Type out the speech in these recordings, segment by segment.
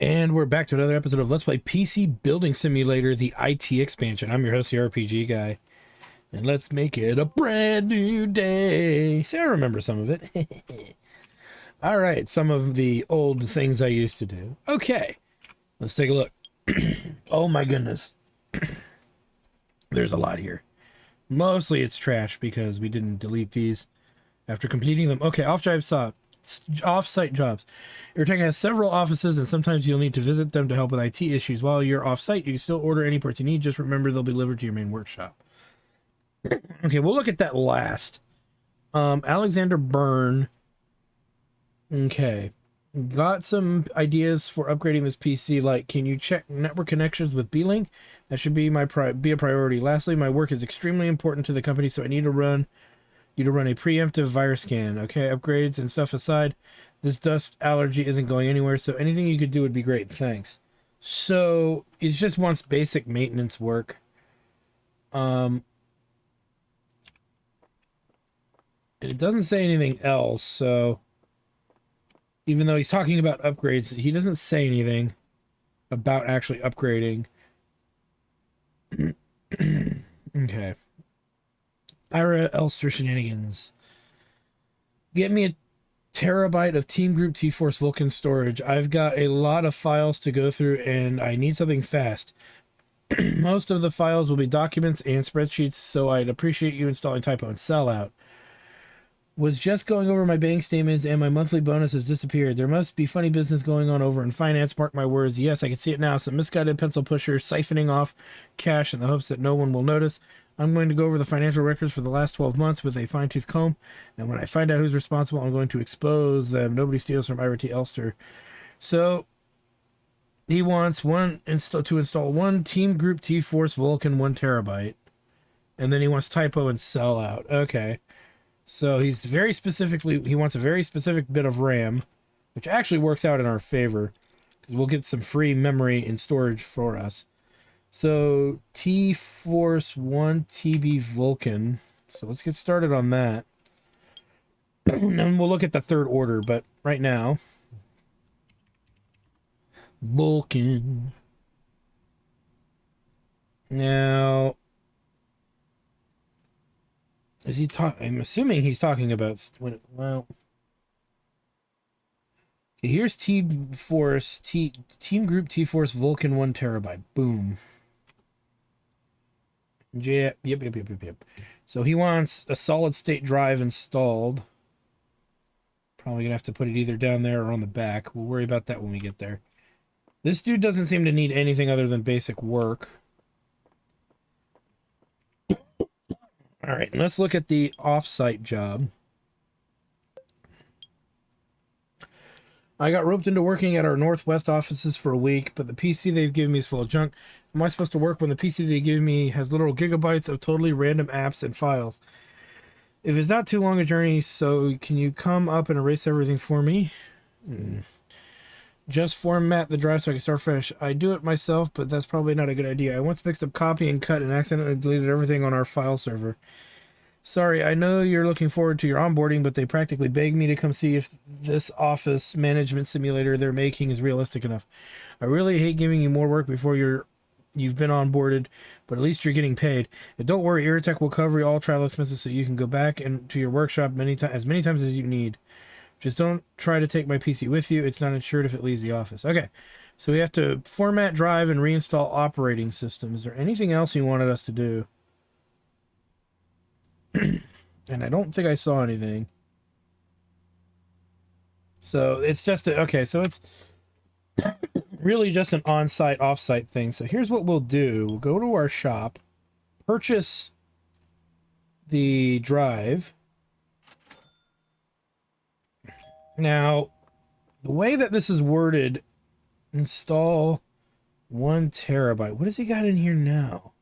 And we're back to another episode of Let's Play PC Building Simulator, the IT expansion. I'm your host, the RPG guy. And let's make it a brand new day. See, I remember some of it. All right, some of the old things I used to do. Okay, let's take a look. Oh my goodness. There's a lot here. Mostly it's trash because we didn't delete these after completing them. Okay, off-site jobs. Your tech has several offices, and sometimes you'll need to visit them to help with IT issues. While you're off-site, you can still order any parts you need. Just remember they'll be delivered to your main workshop. Okay, we'll look at that last. Alexander Byrne. Okay. Got some ideas for upgrading this PC, like can you check network connections with B-Link? That should be be a priority. Lastly, my work is extremely important to the company, so I need to run a preemptive virus scan. Okay, upgrades and stuff aside, this dust allergy isn't going anywhere, so anything you could do would be great. Thanks. So he just wants basic maintenance work. It doesn't say anything else, so even though he's talking about upgrades, he doesn't say anything about actually upgrading. Okay. Ira Elster shenanigans. Get me a terabyte of Team Group T-Force Vulcan storage. I've got a lot of files to go through and I need something fast. Most of the files will be documents and spreadsheets, so I'd appreciate you installing Typo and Sellout. Was just going over my bank statements and my monthly bonus has disappeared. There must be funny business going on over in finance. Mark my words. Yes, I can see it now. Some misguided pencil pusher siphoning off cash in the hopes that no one will notice. I'm going to go over the financial records for the last 12 months with a fine-tooth comb, and when I find out who's responsible, I'm going to expose them. Nobody steals from Ira T. Elster. So he wants to install one Team Group T-Force Vulcan 1 terabyte, and then he wants Typo and Sellout. Okay. So he wants a very specific bit of RAM, which actually works out in our favor, because we'll get some free memory and storage for us. So T-Force 1 TB Vulcan. So let's get started on that. And then we'll look at the third order, but right now, Vulcan. Now, is he I'm assuming he's talking about well. Okay, here's Team Group T-Force Vulcan 1 terabyte. Boom. Yep. So he wants a solid state drive installed. Probably gonna have to put it either down there or on the back. We'll worry about that when we get there. This dude doesn't seem to need anything other than basic work. All right, let's look at the off-site job. I got roped into working at our Northwest offices for a week, but the PC they've given me is full of junk. Am I supposed to work when the PC they give me has literal gigabytes of totally random apps and files? If it's not too long a journey, so can you come up and erase everything for me? Just format the drive so I can start fresh. I do it myself, but that's probably not a good idea. I once mixed up copy and cut and accidentally deleted everything on our file server. Sorry, I know you're looking forward to your onboarding, but they practically begged me to come see if this office management simulator they're making is realistic enough. I really hate giving you more work before you've been onboarded, but at least you're getting paid. And don't worry, Irritech will cover all travel expenses so you can go back to your workshop as many times as you need. Just don't try to take my PC with you. It's not insured if it leaves the office. Okay, so we have to format drive and reinstall operating system. Is there anything else you wanted us to do? And I don't think I saw anything. So it's just okay, so it's really just an on-site, off-site thing. So here's what we'll do. We'll go to our shop, purchase the drive. Now, the way that this is worded, install 1 terabyte. What has he got in here now?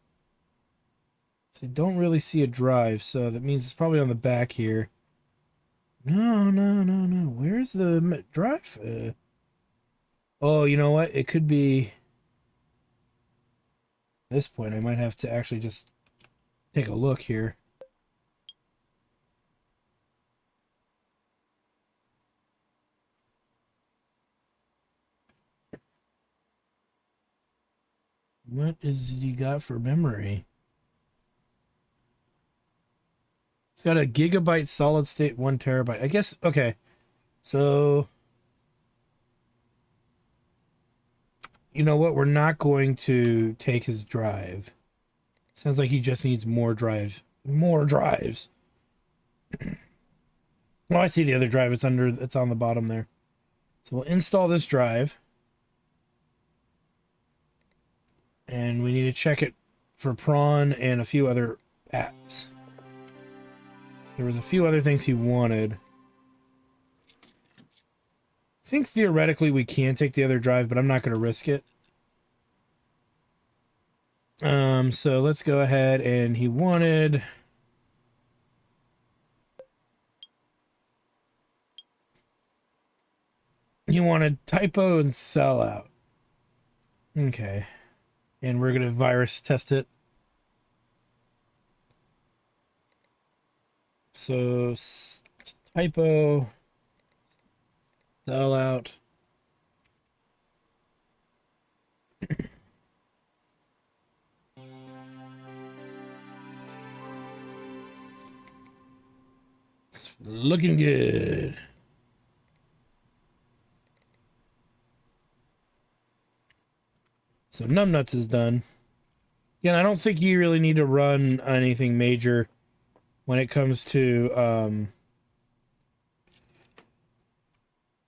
So I don't really see a drive, so that means it's probably on the back here. No. Where's the drive? Oh, you know what? It could be... At this point, I might have to actually just take a look here. What is you got for memory? It's got a gigabyte solid state, 1 terabyte. I guess, okay. So, you know what? We're not going to take his drive. Sounds like he just needs more drive. More drives. Oh, I see the other drive. It's on the bottom there. So we'll install this drive. And we need to check it for prawn and a few other apps. There was a few other things he wanted. I think theoretically we can take the other drive, but I'm not going to risk it. So let's go ahead, and he wanted... You wanted typo and sellout. Okay. And we're going to virus test it. So, typo, sellout. It's looking good. So numbnuts is done. Again, I don't think you really need to run anything major when it comes to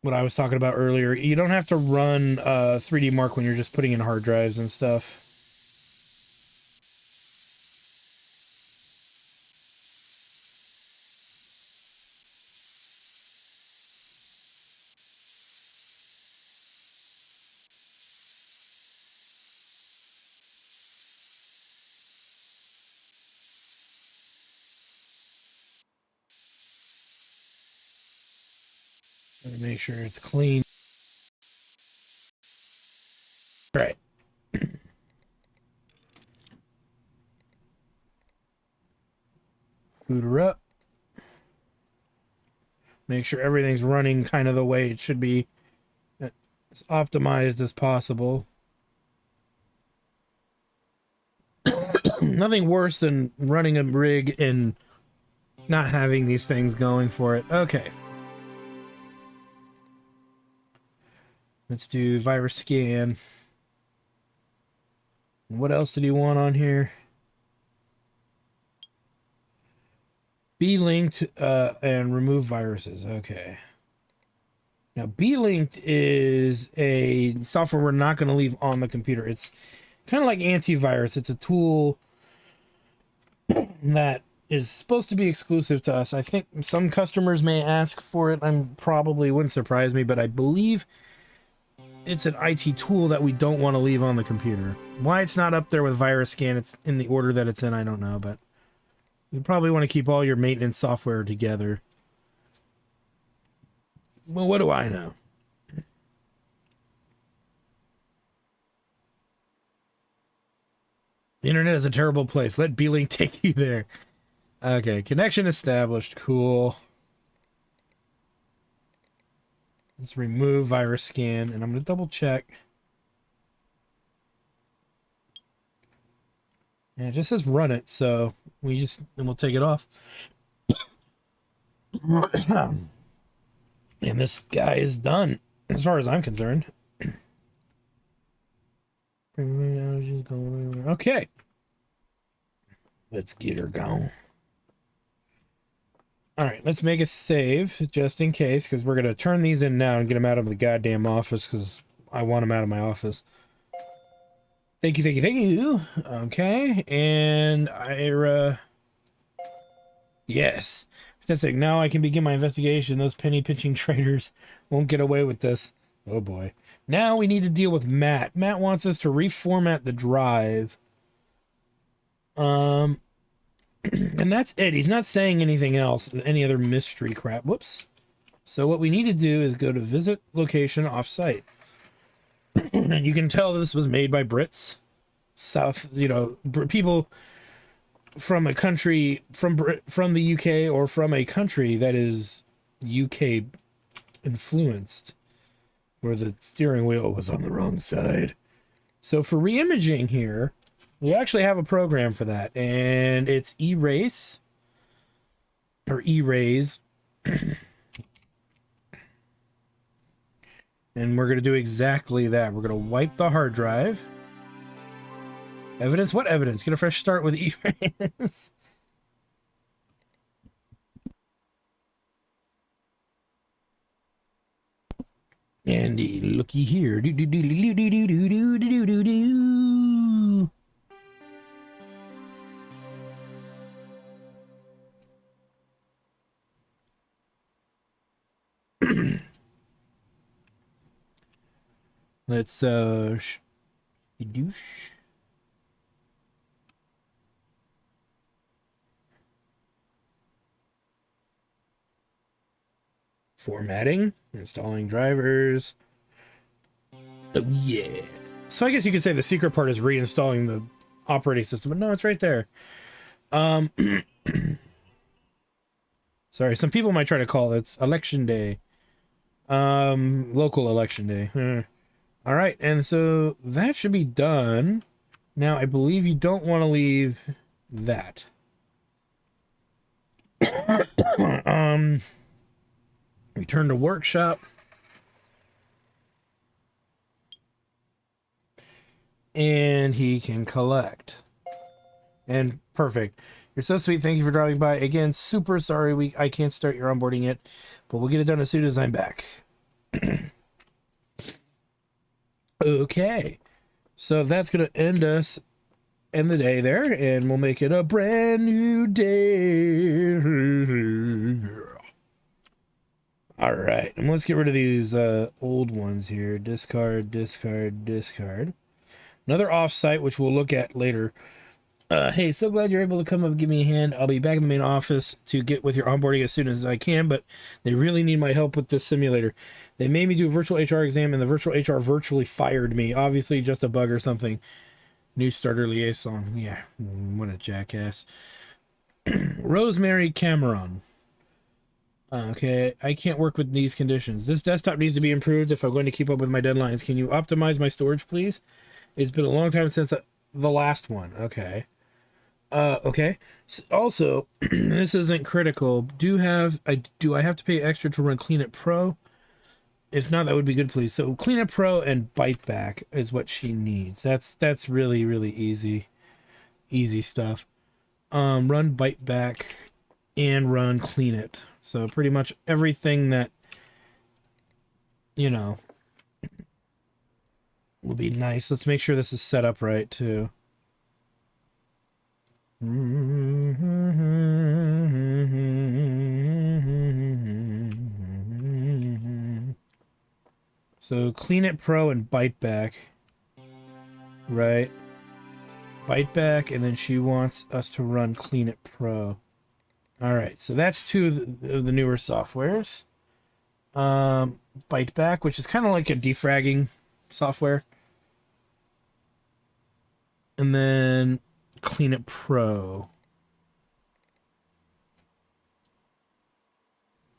what I was talking about earlier. You don't have to run 3D Mark when you're just putting in hard drives and stuff. Make sure it's clean. Right. Boot her up. Make sure everything's running kind of the way it should be, as optimized as possible. Nothing worse than running a rig and not having these things going for it. Okay. Let's do virus scan. What else did he want on here? Be linked and remove viruses. Okay. Now, Be linked is a software we're not going to leave on the computer. It's kind of like antivirus. It's a tool that is supposed to be exclusive to us. I think some customers may ask for it. Wouldn't surprise me, but I believe it's an IT tool that we don't want to leave on the computer. Why it's not up there with virus scan, it's in the order that it's in, I don't know, but you probably want to keep all your maintenance software together. Well, what do I know? The internet is a terrible place. Let B-Link take you there. Okay, connection established. Cool. Let's remove virus scan, and I'm going to double check. And it just says run it, so we'll take it off. And this guy is done, as far as I'm concerned. Okay. Let's get her going. All right, let's make a save just in case, because we're going to turn these in now and get them out of the goddamn office, because I want them out of my office. Thank you, thank you, thank you. Okay, and Ira. Yes. Fantastic. Now I can begin my investigation. Those penny-pinching traders won't get away with this. Oh, boy. Now we need to deal with Matt. Matt wants us to reformat the drive. And that's it. He's not saying anything else, any other mystery crap. Whoops. So what we need to do is go to visit location offsite. And you can tell this was made by Brits. South, people from a country, from the UK, or from a country that is UK influenced, where the steering wheel was on the wrong side. So for reimaging here, we actually have a program for that, and it's erase or erase. And we're going to do exactly that. We're going to wipe the hard drive. Evidence? What evidence? Get a fresh start with erase. And looky here. Do do do do do do do do do do do. Let's douche. Formatting, installing drivers. Oh yeah. So I guess you could say the secret part is reinstalling the operating system, but no, it's right there. Sorry, some people might try to call it. It's election day. Local election day. All right, and so that should be done. Now, I believe you don't want to leave that. Return to workshop. And he can collect. And perfect. You're so sweet. Thank you for dropping by. Again, super sorry I can't start your onboarding yet, but we'll get it done as soon as I'm back. Okay. So that's going to end the day there, and we'll make it a brand new day. All right. And let's get rid of these old ones here. Discard, discard, discard. Another offsite, which we'll look at later. Hey, so glad you're able to come up and give me a hand. I'll be back in the main office to get with your onboarding as soon as I can, but they really need my help with this simulator. They made me do a virtual HR exam, and the virtual HR virtually fired me. Obviously, just a bug or something. New starter liaison. Yeah, what a jackass. Rosemary Cameron. Okay, I can't work with these conditions. This desktop needs to be improved if I'm going to keep up with my deadlines. Can you optimize my storage, please? It's been a long time since the last one. Okay. Okay. Also, this isn't critical. Do I have to pay extra to run Clean It Pro? If not, that would be good, please. So Clean It Pro and Bite Back is what she needs. That's really, really easy stuff. Run Bite Back and run Clean It. So pretty much everything that, you know, will be nice. Let's make sure this is set up right too. So Clean It Pro and Bite Back. Right. Bite Back, and then she wants us to run Clean It Pro. Alright, so that's two of the newer softwares. Bite Back, which is kind of like a defragging software. And then Clean It Pro.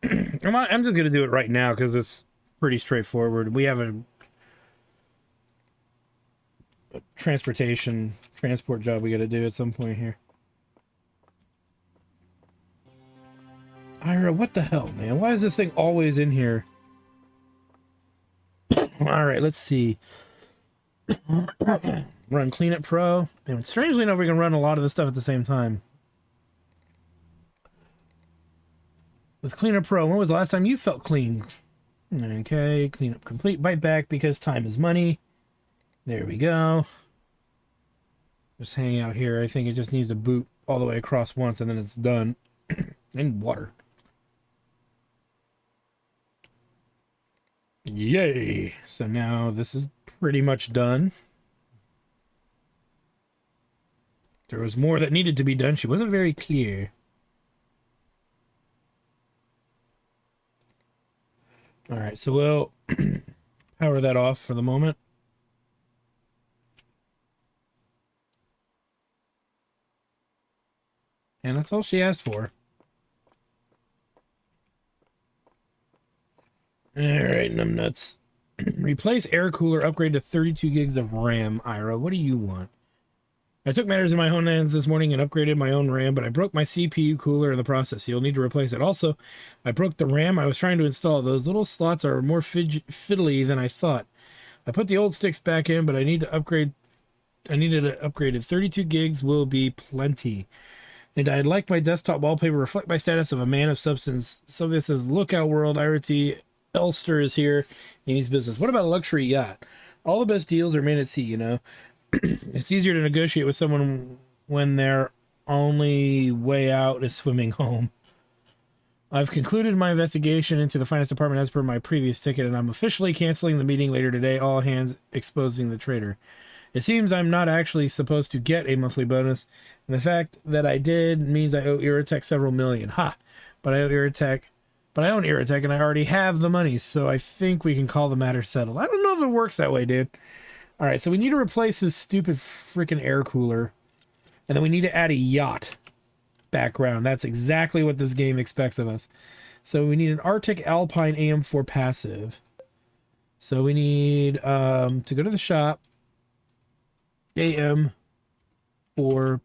I'm just going to do it right now because it's pretty straightforward. We have a transport job we got to do at some point here. Ira, what the hell, man? Why is this thing always in here? All right, let's see. Run Clean It Pro. And strangely enough, we can run a lot of this stuff at the same time. With Clean It Pro, when was the last time you felt clean? Okay, clean up complete. Bite Back because time is money. There we go. Just hang out here. I think it just needs to boot all the way across once and then it's done. And water. Yay! So now this is pretty much done. There was more that needed to be done. She wasn't very clear. Alright, so we'll power that off for the moment. And that's all she asked for. Alright, numbnuts. Replace air cooler, upgrade to 32 gigs of RAM. Ira, what do you want? I took matters in my own hands this morning and upgraded my own RAM, but I broke my CPU cooler in the process. You'll need to replace it. Also, I broke the RAM I was trying to install. Those little slots are more fiddly than I thought. I put the old sticks back in, but I need to upgrade. I needed it upgraded. 32 gigs will be plenty. And I'd like my desktop wallpaper reflect my status of a man of substance. Sylvia says, "Look out, world. Ira T. Elster is here. He needs business. What about a luxury yacht? All the best deals are made at sea, you know. It's easier to negotiate with someone when their only way out is swimming home. I've concluded my investigation into the finance department as per my previous ticket, and I'm officially canceling the meeting later today. All hands exposing the traitor. It seems I'm not actually supposed to get a monthly bonus, and the fact that I did means I owe Iratech several million. Ha! But I own Iratech, and I already have the money, so I think we can call the matter settled." I don't know if it works that way, dude. All right, so we need to replace this stupid freaking air cooler, and then we need to add a yacht background. That's exactly what this game expects of us. So we need an Arctic Alpine AM4 passive. So we need to go to the shop. AM4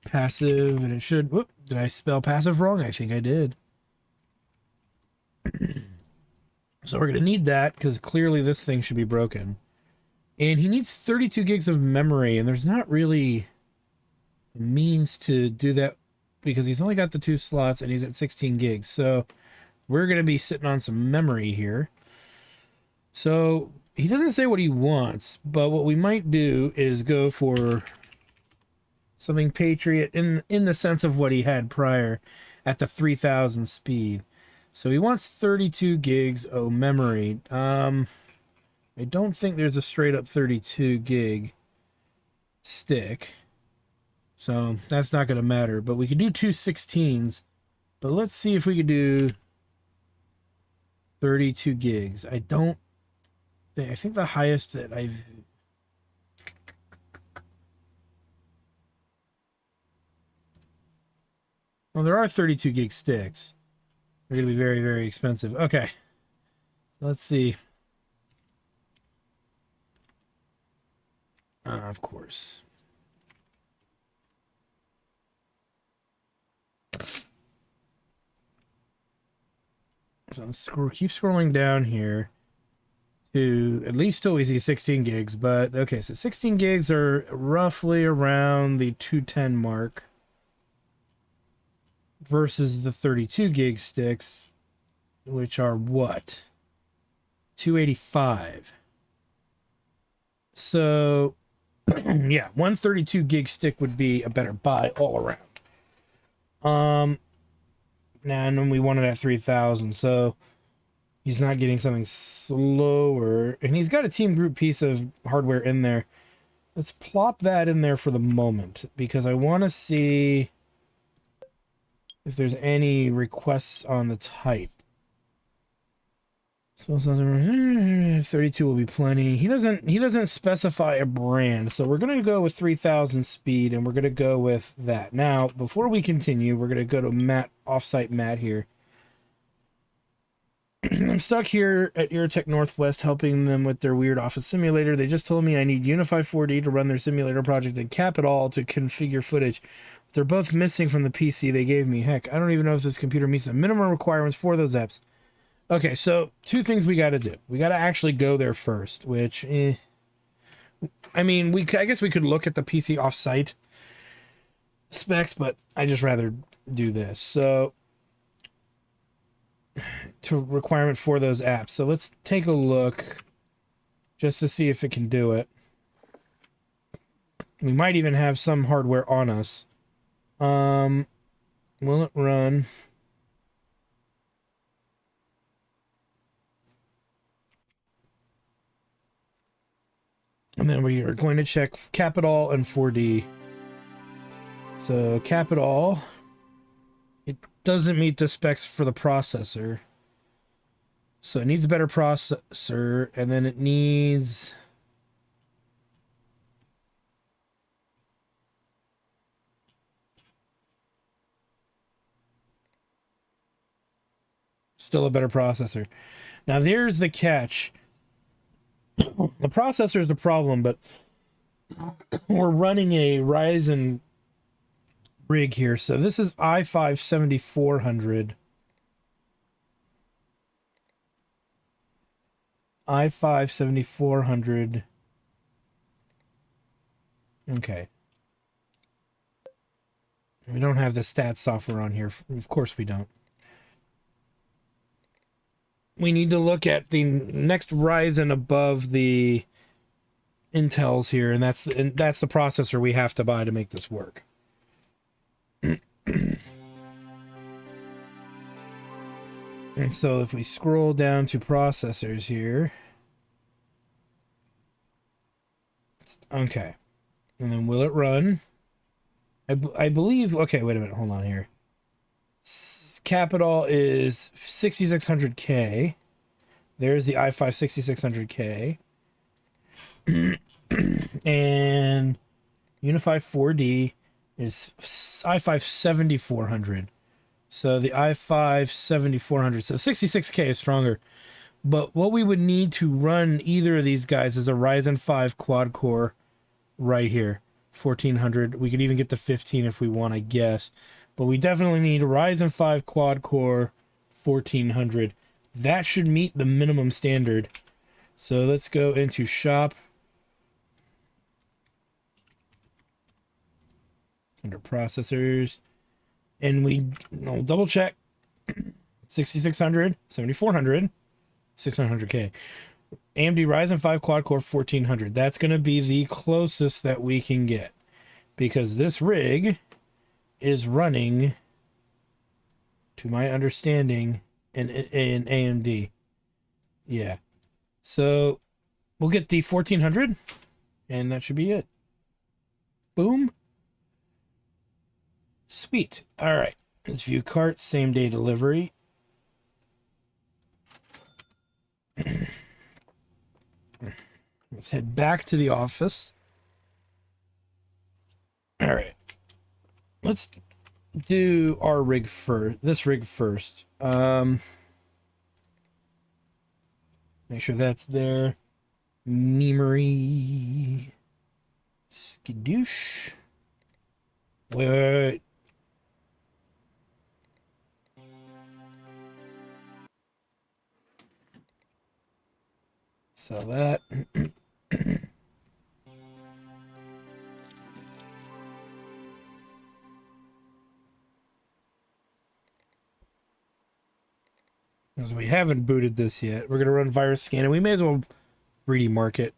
passive, and it should... Whoop, did I spell passive wrong? I think I did. So we're going to need that, because clearly this thing should be broken. And he needs 32 gigs of memory, and there's not really a means to do that, because he's only got the 2 slots, and he's at 16 gigs. So we're going to be sitting on some memory here. So he doesn't say what he wants, but what we might do is go for something Patriot in the sense of what he had prior at the 3000 speed. So he wants 32 gigs of memory. I don't think there's a straight up 32 gig stick, so that's not going to matter. But we could do 2 16s. But let's see if we could do 32 gigs. I think the highest that I've... Well, there are 32 gig sticks. They're going to be very, very expensive. Okay. So let's see. Of course. So let's keep scrolling down here to at least still we see 16 gigs, but okay, so 16 gigs are roughly around the 210 mark versus the 32 gig sticks, which are what? 285. So yeah, 132 gig stick would be a better buy all around. Now, and then we want it at 3000, so he's not getting something slower, and he's got a team group piece of hardware in there. Let's plop that in there for the moment, because I want to see if there's any requests on the type. So 32 will be plenty. He doesn't specify a brand, so we're gonna go with 3000 speed, and we're gonna go with that. Now, before we continue, we're gonna go to Matt, offsite Matt here. I'm stuck here at Iratech Northwest helping them with their weird office simulator. They just told me I need Unify 4D to run their simulator project and Cap it all to configure footage. They're both missing from the PC they gave me. Heck, I don't even know if this computer meets the minimum requirements for those apps. Okay, so 2 things we got to do. We got to actually go there first, which, I mean, I guess we could look at the PC off-site specs, but I just rather do this. So, to requirement for those apps. So let's take a look just to see if it can do it. We might even have some hardware on us. Will it run? And then we are going to check Capital and 4D. So Capital, it doesn't meet the specs for the processor. So it needs a better processor, and then it needs... still a better processor. Now there's the catch. The processor is the problem, but we're running a Ryzen rig here. So this is i5 7400. i5 7400. Okay. We don't have the stats software on here. Of course we don't. We need to look at the next Ryzen above the Intels here, and that's the processor we have to buy to make this work. And so if we scroll down to processors here, okay, and then will it run? I believe. Okay, wait a minute. Hold on here. Capital is 6600K. There's the i5 6600K. And Unified 4D is i5 7400. So the i5 7400. So 66K is stronger. But what we would need to run either of these guys is a Ryzen 5 quad core right here. 1400. We could even get to 15 if we want, I guess. But we definitely need a Ryzen 5 quad core 1400. That should meet the minimum standard. So let's go into shop. Under processors. And we'll double check. 6600, 7400, 600K. AMD Ryzen 5 quad core 1400. That's going to be the closest that we can get. Because this rig is running, to my understanding, in AMD. Yeah. So we'll get the 1400, and that should be it. Boom. Sweet. All right. Let's view cart, same day delivery. Let's head back to the office. All right. Let's do our rig first. This rig first. Make sure that's there. Memory. Skadoosh. Wait. Sell that. Because we haven't booted this yet. We're going to run virus scan, and we may as well 3D mark it.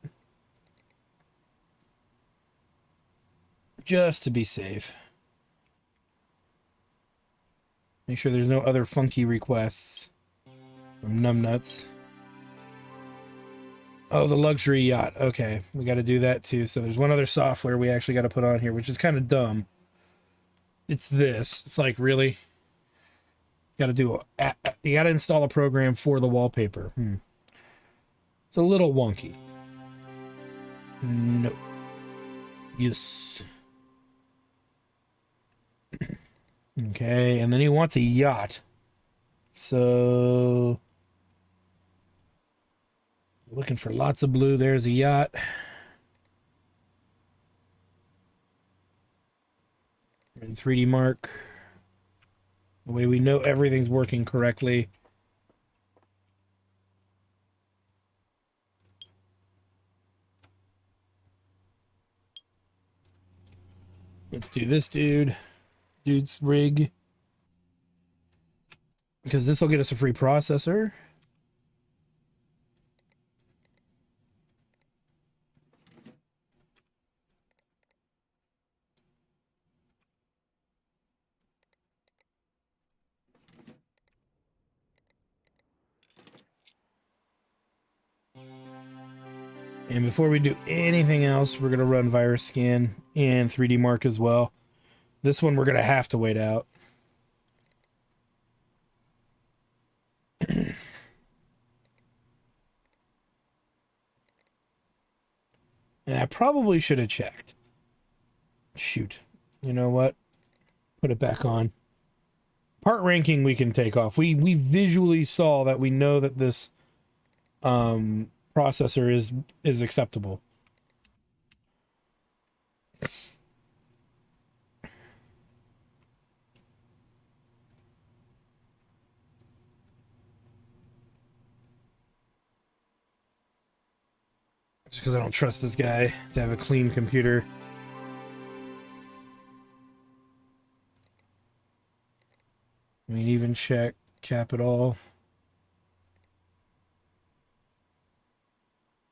Just to be safe. Make sure there's no other funky requests from numbnuts. Oh, the luxury yacht. Okay, we got to do that too. So there's one other software we actually got to put on here, which is kind of dumb. It's this. It's like, really? You got to install a program for the wallpaper. It's a little wonky. No. Yes. Okay, and then he wants a yacht. So looking for lots of blue. There's a yacht. And 3D mark. The way we know everything's working correctly. Let's do this dude's rig. Because this will get us a free processor. And before we do anything else, we're going to run virus scan and 3D mark as well. This one we're going to have to wait out. And I probably should have checked. Shoot. You know what? Put it back on. Part ranking we can take off. We visually saw that we know that this processor is acceptable. Just because I don't trust this guy to have a clean computer. I mean, even check, cap it all.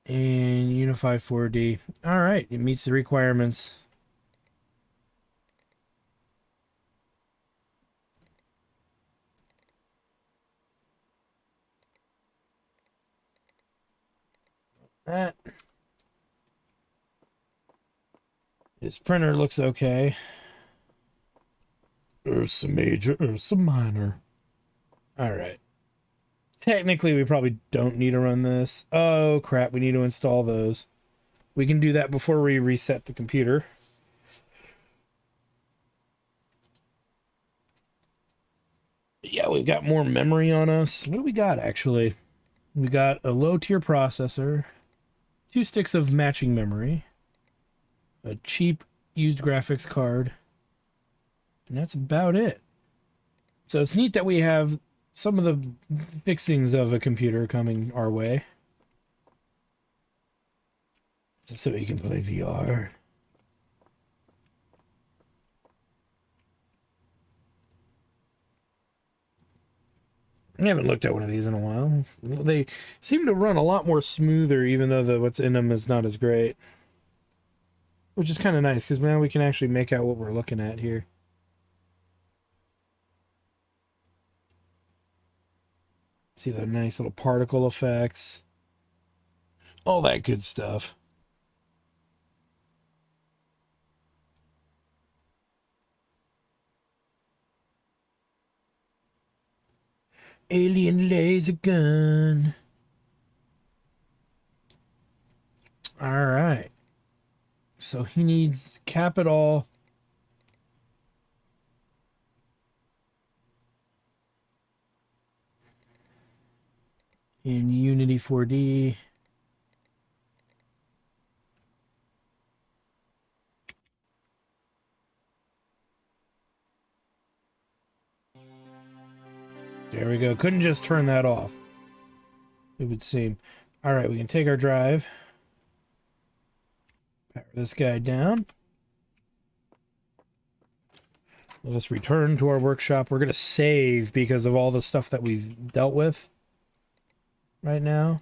And Unify 4D. All right, it meets the requirements. That. His printer looks okay. Ursa major, Ursa minor. All right. Technically, we probably don't need to run this. Oh, crap. We need to install those. We can do that before we reset the computer. Yeah, we've got more memory on us. What do we got, actually? We got a low-tier processor, 2 sticks of matching memory, a cheap used graphics card, and that's about it. So it's neat that we have some of the fixings of a computer coming our way. So you can play VR. I haven't looked at one of these in a while. They seem to run a lot more smoother, even though what's in them is not as great. Which is kind of nice, because now we can actually make out what we're looking at here. See the nice little particle effects. All that good stuff. Alien laser gun. All right. So he needs cap it all. In Unity 4D. There we go. Couldn't just turn that off, it would seem. All right, we can take our drive. Power this guy down. Let us return to our workshop. We're going to save because of all the stuff that we've dealt with right now.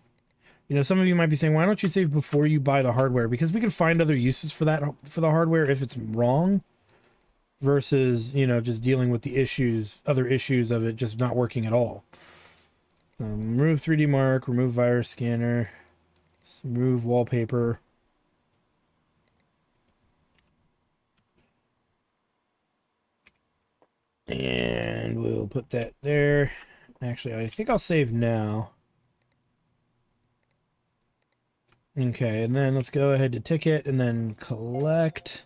You know, some of you might be saying, why don't you save before you buy the hardware? Because we can find other uses for that, for the hardware if it's wrong, versus, you know, just dealing with the issues, other issues of it just not working at all. So remove 3D mark, remove virus scanner, remove wallpaper. And we'll put that there. Actually, I think I'll save now. Okay, and then let's go ahead to ticket and then collect.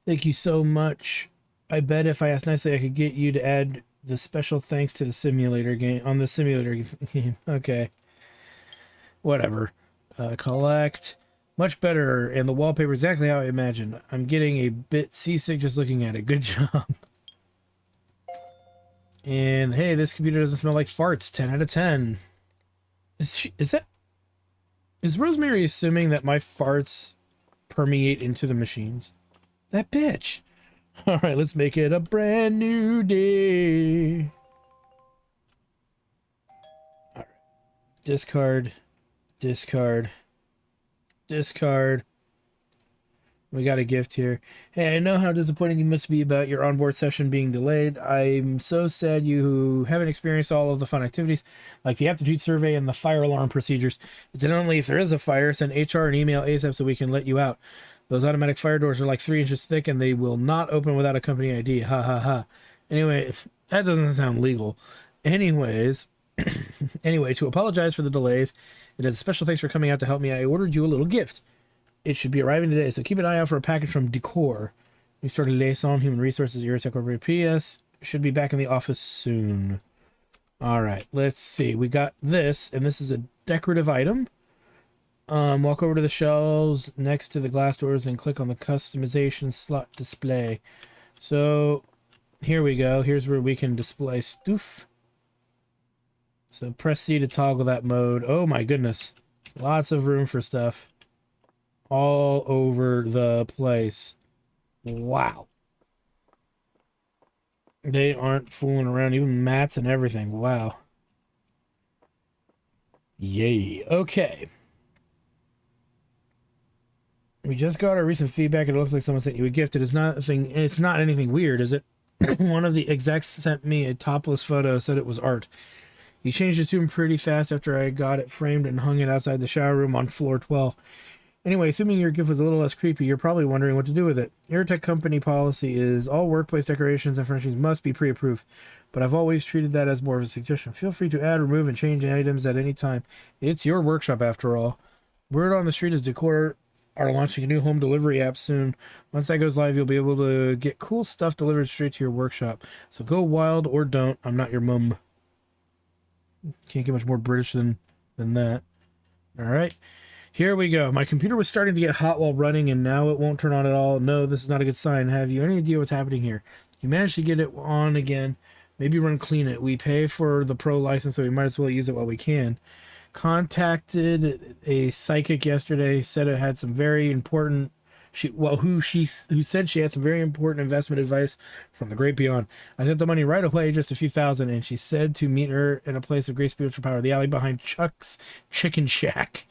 Thank you so much. I bet if I asked nicely, I could get you to add the special thanks to the simulator game on the simulator game. Okay. Whatever. Collect. Much better, and the wallpaper exactly how I imagined. I'm getting a bit seasick just looking at it. Good job. And hey, this computer doesn't smell like farts. 10 out of 10. Is Rosemary assuming that my farts permeate into the machines? That bitch. All right, let's make it a brand new day. All right. Discard. Discard. Discard. We got a gift here. Hey, I know how disappointing you must be about your onboard session being delayed. I'm so sad you haven't experienced all of the fun activities, like the aptitude survey and the fire alarm procedures. Incidentally, if there is a fire, send HR an email ASAP so we can let you out. Those automatic fire doors are like 3 inches thick, and they will not open without a company ID. Ha ha ha. Anyway, that doesn't sound legal. Anyways, anyway, to apologize for the delays, it is a special thanks for coming out to help me. I ordered you a little gift. It should be arriving today, so keep an eye out for a package from Decor. We started Liaison Human Resources, Eurotech Corporate PS. Should be back in the office soon. All right, let's see. We got this, and this is a decorative item. Walk over to the shelves next to the glass doors and click on the customization slot display. So here we go. Here's where we can display stuff. So press C to toggle that mode. Oh my goodness. Lots of room for stuff. All over the place. Wow. They aren't fooling around. Even mats and everything. Wow. Yay. Okay. We just got our recent feedback. It looks like someone sent you a gift. It's not anything weird, is it? One of the execs sent me a topless photo, said it was art. He changed it to him pretty fast after I got it framed and hung it outside the shower room on floor 12. Anyway, assuming your gift was a little less creepy, you're probably wondering what to do with it. Airtech company policy is all workplace decorations and furnishings must be pre-approved, but I've always treated that as more of a suggestion. Feel free to add, remove, and change items at any time. It's your workshop after all. Word on the street is Decor are launching a new home delivery app soon. Once that goes live, you'll be able to get cool stuff delivered straight to your workshop. So go wild or don't. I'm not your mum. Can't get much more British than that. All right. Here we go. My computer was starting to get hot while running, and now it won't turn on at all. No, this is not a good sign. Have you any idea what's happening here? You managed to get it on again. Maybe run clean it. We pay for the pro license, so we might as well use it while we can. Contacted a psychic yesterday. Said it had some very important. Who said she had some very important investment advice from the great beyond. I sent the money right away, just a few thousand, and she said to meet her in a place of great spiritual power, the alley behind Chuck's Chicken Shack.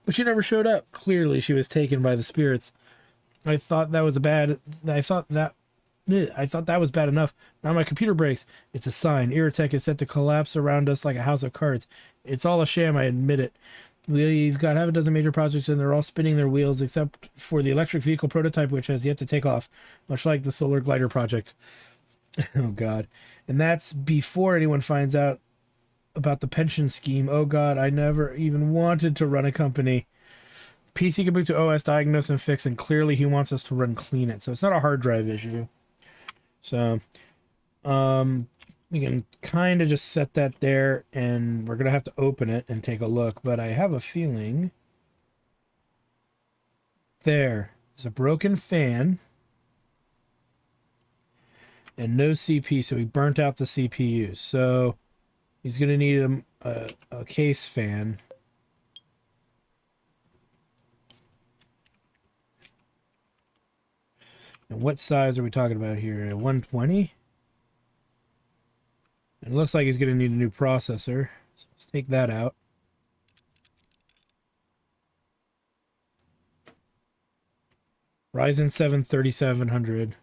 But she never showed up. Clearly, she was taken by the spirits. I thought that was bad enough. Now my computer breaks. It's a sign. Irritech is set to collapse around us like a house of cards. It's all a sham, I admit it. We've got half a dozen major projects, and they're all spinning their wheels, except for the electric vehicle prototype, which has yet to take off, much like the solar glider project. Oh, God. And that's before anyone finds out about the pension scheme. Oh, God, I never even wanted to run a company. PC can boot to OS, diagnose, and fix, and clearly he wants us to run clean it. So it's not a hard drive issue. So, we can kind of just set that there, and we're going to have to open it and take a look. But I have a feeling there's a broken fan and no CP, so he burnt out the CPU. So he's going to need a case fan. And what size are we talking about here? 120? It looks like he's going to need a new processor. So let's take that out. Ryzen 7 3700.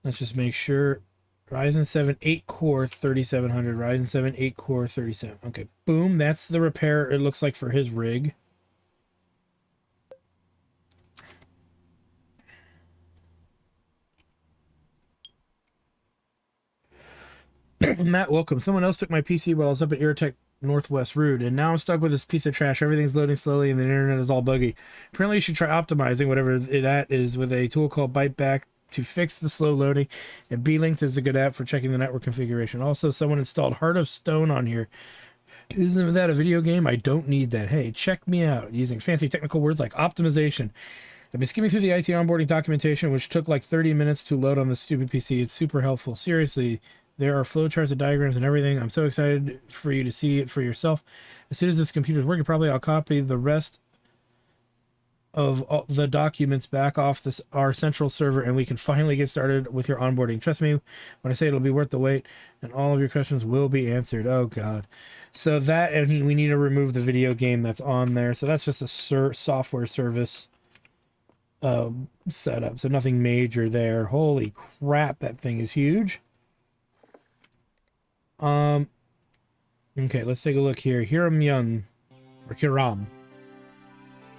Let's just make sure. Ryzen 7 8-core 3700. Ryzen 7 8-core 37. Okay, boom. That's the repair it looks like for his rig. Matt, welcome. Someone else took my PC while I was up at Irritech Northwest Rude, and now I'm stuck with this piece of trash. Everything's loading slowly, and the internet is all buggy. Apparently, you should try optimizing whatever that is with a tool called Byteback to fix the slow loading, and B-Linked is a good app for checking the network configuration. Also, someone installed Heart of Stone on here. Isn't that a video game? I don't need that. Hey, check me out using fancy technical words like optimization. I've been skimming through the IT onboarding documentation, which took like 30 minutes to load on the stupid PC. It's super helpful. Seriously, there are flowcharts and diagrams and everything. I'm so excited for you to see it for yourself. As soon as this computer's working properly, I'll copy the rest of all the documents back off our central server, and we can finally get started with your onboarding. Trust me when I say it'll be worth the wait, and all of your questions will be answered. Oh, God. So that, and we need to remove the video game that's on there. So that's just a software service setup. So nothing major there. Holy crap, that thing is huge. Okay, let's take a look here. Hiram Young, or Hiram.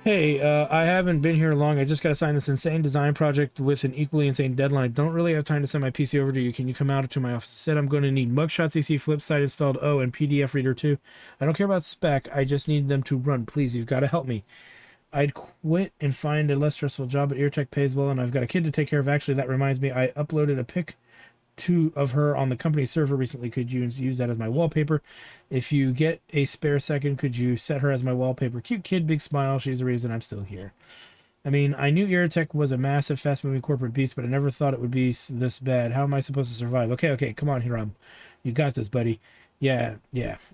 Hey, I haven't been here long. I just got assigned this insane design project with an equally insane deadline. Don't really have time to send my PC over to you. Can you come out to my office? Said I'm going to need mugshot CC, flip side installed, and PDF reader too. I don't care about spec. I just need them to run. Please, you've got to help me. I'd quit and find a less stressful job, but Irritech pays well, and I've got a kid to take care of. Actually, that reminds me, I uploaded a pic two of her on the company server recently. Could you use that as my wallpaper? If you get a spare second, could you set her as my wallpaper? Cute kid, big smile. She's the reason I'm still here. I mean, I knew Irritech was a massive, fast-moving corporate beast, but I never thought it would be this bad. How am I supposed to survive? Okay, come on, Hiram. You got this, buddy. Yeah,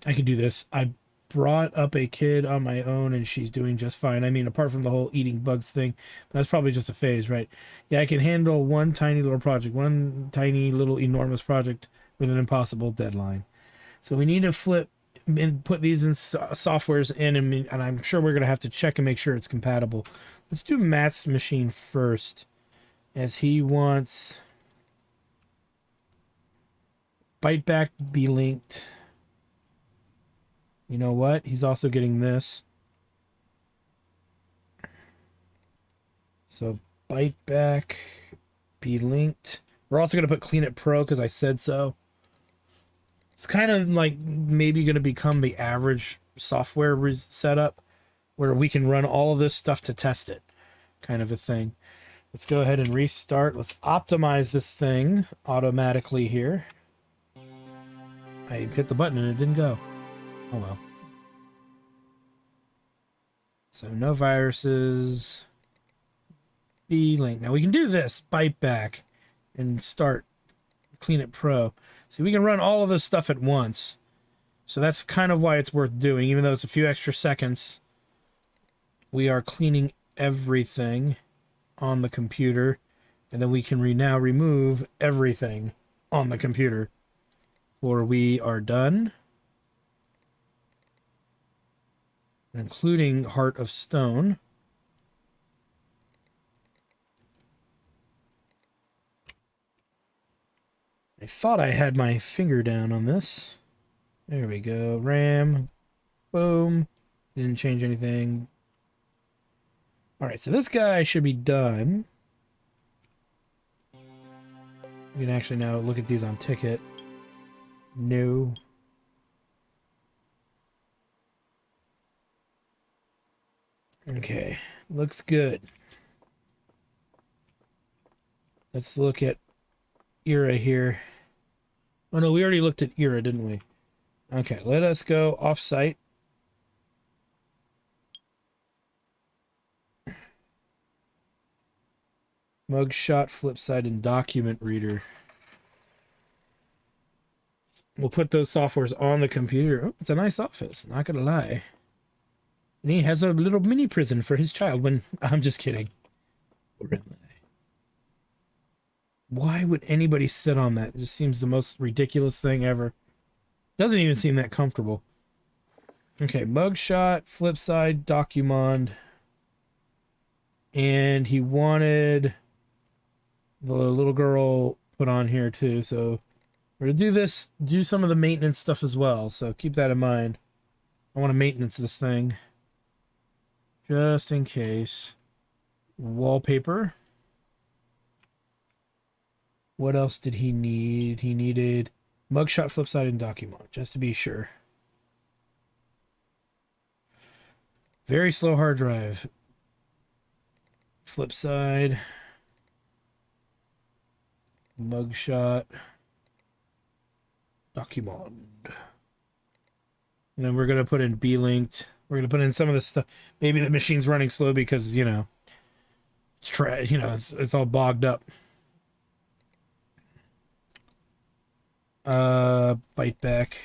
I can do this. I brought up a kid on my own, and she's doing just fine. I mean, apart from the whole eating bugs thing, that's probably just a phase, right? Yeah, I can handle one tiny little project, one tiny little enormous project with an impossible deadline. So we need to flip and put these in softwares in, and I'm sure we're going to have to check and make sure it's compatible. Let's do Matt's machine first, as he wants Bite Back be linked. You know what? He's also getting this. So Bite Back be linked. We're also going to put Clean It Pro because I said so. It's kind of like maybe going to become the average software setup where we can run all of this stuff to test it, kind of a thing. Let's go ahead and restart. Let's optimize this thing automatically here. I hit the button and it didn't go. Oh well. So no viruses. B-Link. Now we can do this. Bite Back and start Clean It Pro. See, we can run all of this stuff at once. So that's kind of why it's worth doing. Even though it's a few extra seconds, we are cleaning everything on the computer. And then we can now remove everything on the computer. For we are done. Including Heart of Stone. I thought I had my finger down on this. There we go. RAM. Boom. Didn't change anything. Alright, so this guy should be done. We can actually now look at these on ticket. No. Okay. Looks good. Let's look at Era here. Oh no, we already looked at Era, didn't we? Okay, let us go off-site. Mugshot, Flipside, and Document Reader. We'll put those softwares on the computer. Oh, it's a nice office, not gonna lie. And he has a little mini prison for his child when... I'm just kidding. Or am I? Why would anybody sit on that? It just seems the most ridiculous thing ever. Doesn't even seem that comfortable. Okay, Mugshot, Flipside, Documond. And he wanted the little girl put on here too, so we're gonna do this, do some of the maintenance stuff as well, so keep that in mind. I want to maintenance this thing. Just in case. Wallpaper. What else did he need? He needed Mugshot, Flipside, and Documond, just to be sure. Very slow hard drive. Flipside. Mugshot. Documond. And then we're going to put in B-Linked. We're going to put in some of this stuff. Maybe the machine's running slow because, you know, it's all bogged up. Bite Back.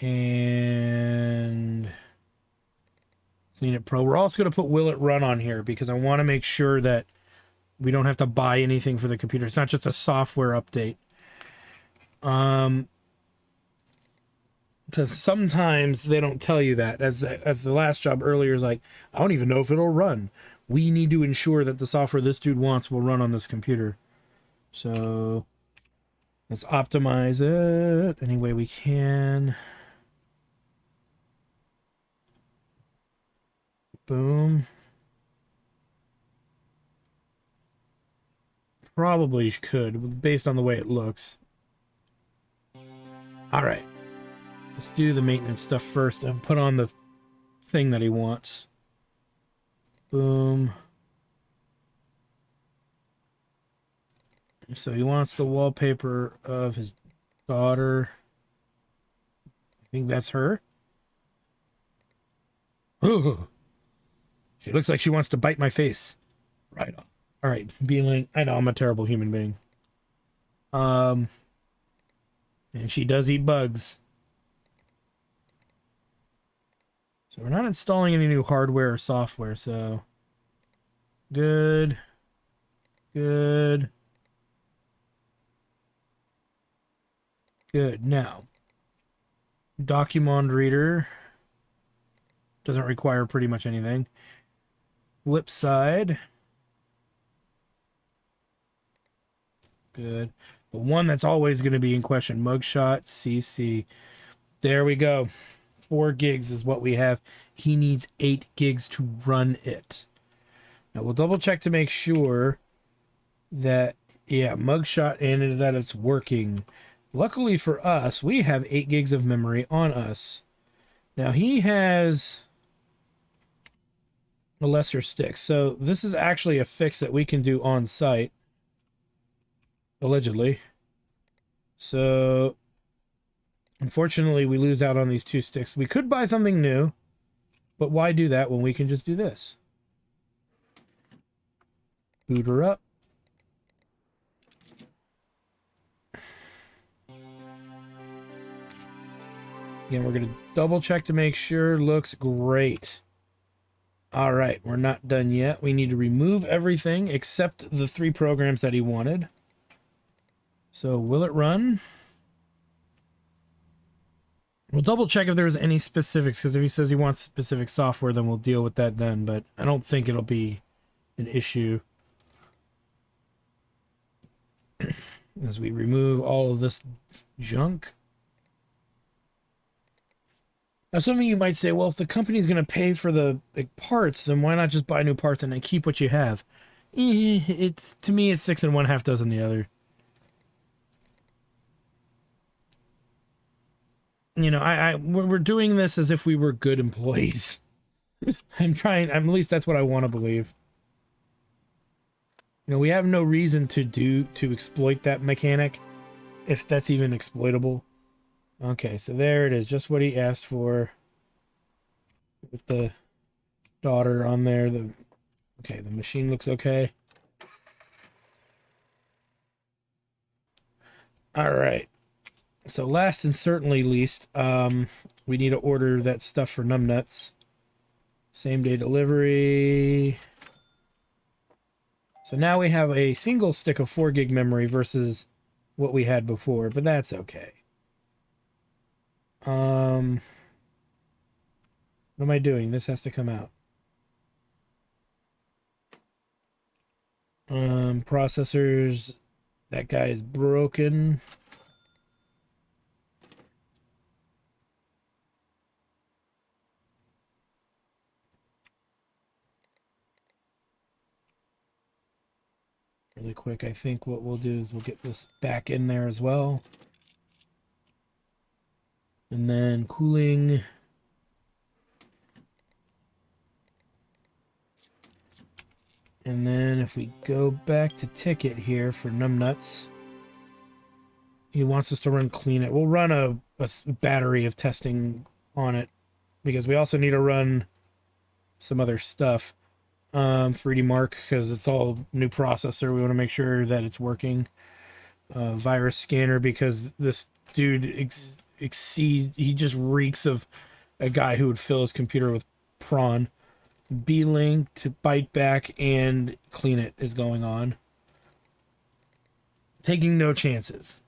And Clean It Pro. We're also going to put Will It Run on here because I want to make sure that we don't have to buy anything for the computer. It's not just a software update. Because sometimes they don't tell you that. As the last job earlier is like, I don't even know if it'll run. We need to ensure that the software this dude wants will run on this computer. So let's optimize it any way we can. Boom. Probably could, based on the way it looks. All right. Let's do the maintenance stuff first and put on the thing that he wants. Boom. So he wants the wallpaper of his daughter. I think that's her. Ooh, she looks like she wants to bite my face. Right off. All right, being I know I'm a terrible human being. And she does eat bugs. So we're not installing any new hardware or software, so good. Good. Good. Now, document reader doesn't require pretty much anything. Flip side. Good. The one that's always going to be in question, mugshot CC. There we go. 4 gigs is what we have. He needs 8 gigs to run it. Now we'll double check to make sure that, yeah, mugshot and that it's working. Luckily for us, we have 8 gigs of memory on us. Now he has a lesser stick. So this is actually a fix that we can do on site. Allegedly. So unfortunately, we lose out on these 2 sticks. We could buy something new, but why do that when we can just do this? Boot her up. Again, we're going to double check to make sure. Looks great. All right, we're not done yet. We need to remove everything except the 3 programs that he wanted. So will it run? We'll double check if there's any specifics, because if he says he wants specific software, then we'll deal with that then, but I don't think it'll be an issue. As we remove all of this junk. Now, some of you might say, well, if the company's going to pay for the parts, then why not just buy new parts and then keep what you have? It's, to me, it's 6 and 1/2 dozen the other. You know, we're doing this as if we were good employees. At least that's what I want to believe. You know, we have no reason to exploit that mechanic, if that's even exploitable. Okay, so there it is, just what he asked for. With the daughter on there. Okay, the machine looks okay. All right. So last and certainly least, we need to order that stuff for numbnuts. Same day delivery. So now we have a single stick of 4 gig memory versus what we had before, but that's okay. What am I doing? This has to come out. Processors. That guy is broken. Really quick, I think what we'll do is we'll get this back in there as well. And then cooling. And then if we go back to ticket here for numbnuts, he wants us to run clean it. We'll run a battery of testing on it because we also need to run some other stuff. 3D Mark, because it's all new processor. We want to make sure that it's working. Virus scanner, because this dude exceeds, he just reeks of a guy who would fill his computer with prawn. B-Link to bite back and clean it is going on. Taking no chances.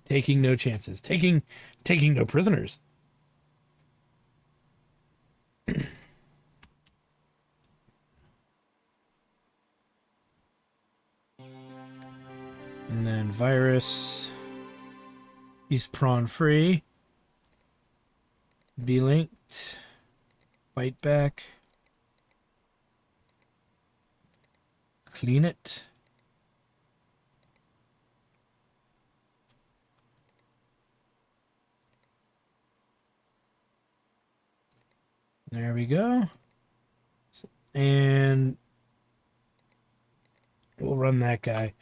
Taking no chances. Taking no prisoners. And then virus. He's prawn free. B-linked. Bite back. Clean it. There we go. And we'll run that guy.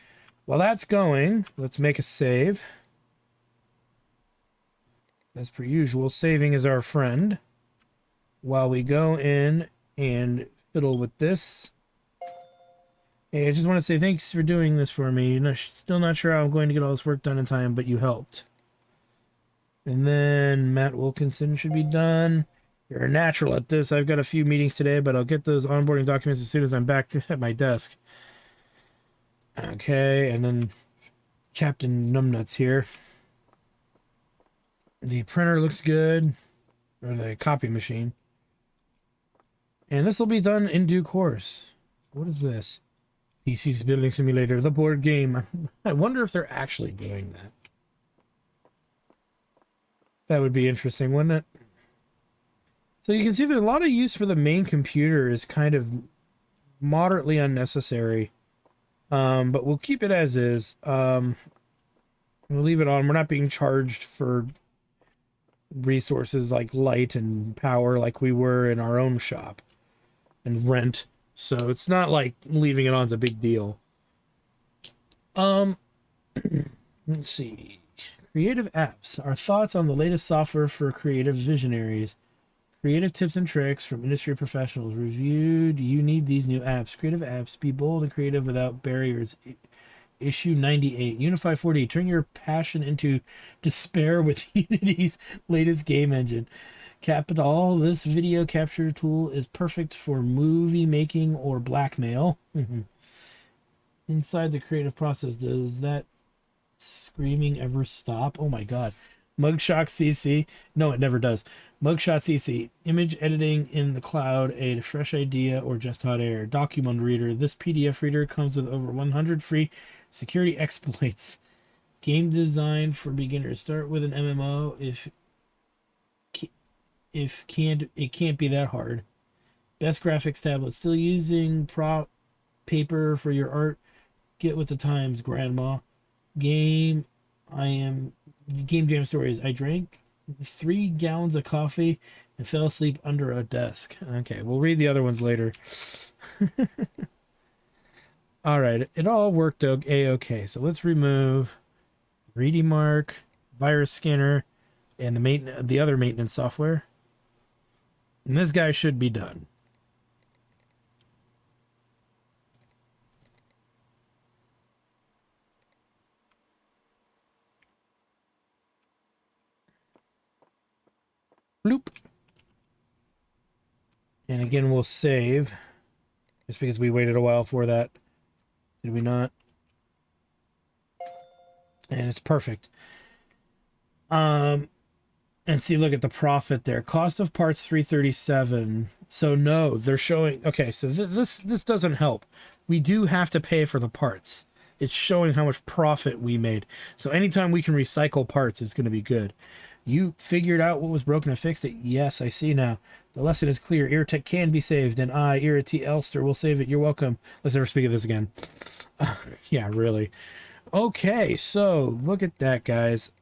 While that's going, let's make a save. As per usual, saving is our friend. While we go in and fiddle with this. Hey, I just want to say thanks for doing this for me. Still not sure how I'm going to get all this work done in time, but you helped. And then Matt Wilkinson should be done. You're a natural at this. I've got a few meetings today, but I'll get those onboarding documents as soon as I'm back at my desk. Okay, and then Captain Numbnuts here. The printer looks good, or the copy machine. And this will be done in due course. What is this? PC's Building Simulator, the board game. I wonder if they're actually doing that. That would be interesting, wouldn't it? So you can see there's a lot of use for the main computer is kind of moderately unnecessary. But we'll keep it as is. We'll leave it on. We're not being charged for resources like light and power like we were in our own shop. And rent. So it's not like leaving it on is a big deal. Let's see. Creative apps. Our thoughts on the latest software for creative visionaries. Creative tips and tricks from industry professionals. Reviewed. You need these new apps. Creative apps. Be bold and creative without barriers. Issue 98. Unify 4D. Turn your passion into despair with Unity's latest game engine. Capital. This video capture tool is perfect for movie making or blackmail. Inside the creative process, does that screaming ever stop? Oh my god. Mugshot CC. No, it never does. Mugshot CC. Image editing in the cloud, a fresh idea, or just hot air. Document reader. This PDF reader comes with over 100 free security exploits. Game design for beginners. Start with an MMO if it can't be that hard. Best graphics tablet. Still using prop paper for your art? Get with the times, grandma. Game jam stories. I drank 3 gallons of coffee and fell asleep under a desk. Okay, we'll read the other ones later. All right, it all worked okay. So let's remove 3D Mark, virus scanner, and the other maintenance software. And this guy should be done. Bloop. And again, we'll save. Just because we waited a while for that. Did we not? And it's perfect. And see, look at the profit there. Cost of parts 337. So no, they're showing. Okay, so this doesn't help. We do have to pay for the parts. It's showing how much profit we made. So anytime we can recycle parts is going to be good. You figured out what was broken and fixed it. Yes, I see now. The lesson is clear. Irritech can be saved, and I, Irrit Elster, will save it. You're welcome. Let's never speak of this again. Yeah, really. Okay, so look at that, guys.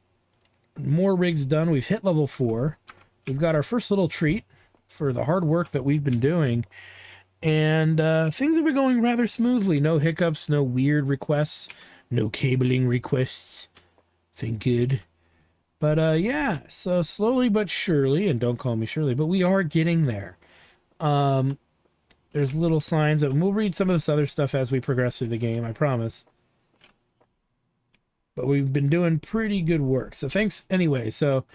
More rigs done. We've hit level 4. We've got our first little treat for the hard work that we've been doing. And things have been going rather smoothly. No hiccups, no weird requests, no cabling requests. Thank good. But yeah, so slowly but surely, and don't call me Shirley, but we are getting there. There's little signs and we'll read some of this other stuff as we progress through the game, I promise. But we've been doing pretty good work. So thanks anyway. So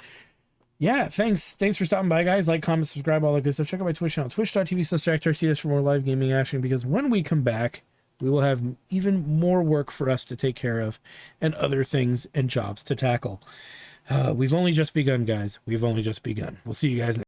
yeah, thanks for stopping by, guys. Like, comment, subscribe, all that good stuff. Check out my Twitch channel, twitch.tv/JackTarcidas for more live gaming action, because when we come back, we will have even more work for us to take care of and other things and jobs to tackle. We've only just begun, guys. We've only just begun. We'll see you guys next